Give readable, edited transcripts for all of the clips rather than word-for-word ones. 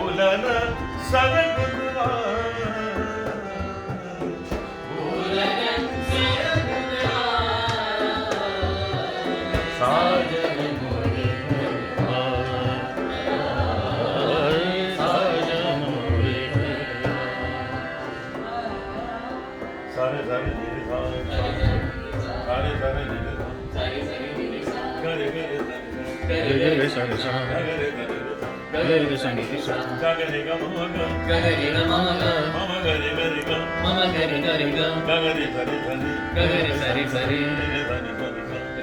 बोलन सरगुनवा साजन मोरे साजन मोरे सारे सारे धीरे सारे सारे धीरे गरे गरे गरे सारे सारे गरे गरे संगीत गरे ग मम ग मम गरे गरे ग मम गरे गरे ग गरे सरे सरे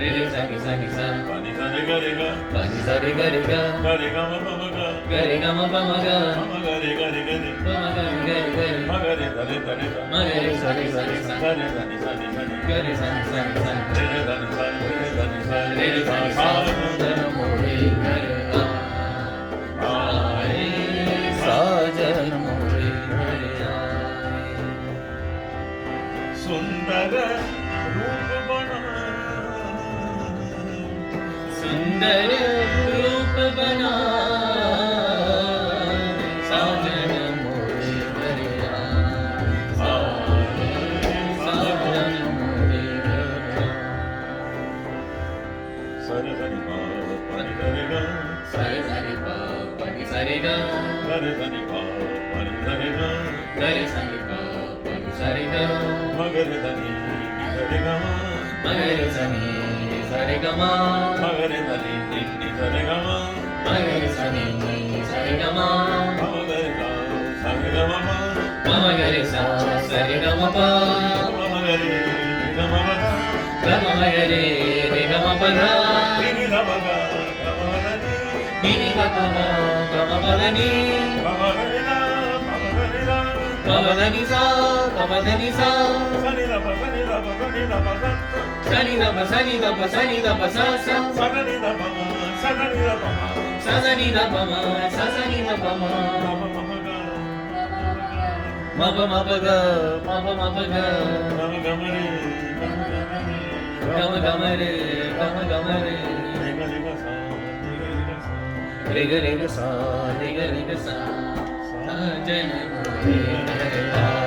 रे रे सरे सरे सा पानी सरे गरे ग पानी सरे गरे ग गरे ग मम ग गरे ग मम ग मम गरे गरे गरे मम गरे गरे मगरे सरे सरे मगरे सरे सरे सा गरे सरे सरे गरे सरे सरे सा रे रे सरे सरे रे रे सरे साजन मोरे घर आए साजन मोरे घर आए सुंदर रूप बना सुंदर रूप बना साजन मोरे घर आए साजन मोरे घर सरे सरे पानी सरे ग सरे सरे पानी सरे ग सरे सरे पानी सरे ग सरे सरे पानी सरे ग मगरे सरे सरे ग मगरे सरे सरे ग मगरे सरे सरे ग मगरे सरे सरे ग मगरे सरे ग मगरे सरे ग मगरे ग मगरे रे ग मगरे रे ग Magare Bini gama gama balani babalani sa babalani sa sani da pa sani da pa sani da pa sani da pa sani da pa sani da pa sa sa sani da pa sani da pa sani da pa sani da pa ma pa ma pa ga gama gamare gama gamare रे ग रे ग सा रे ग रे ग सा साजन मोरे घर आए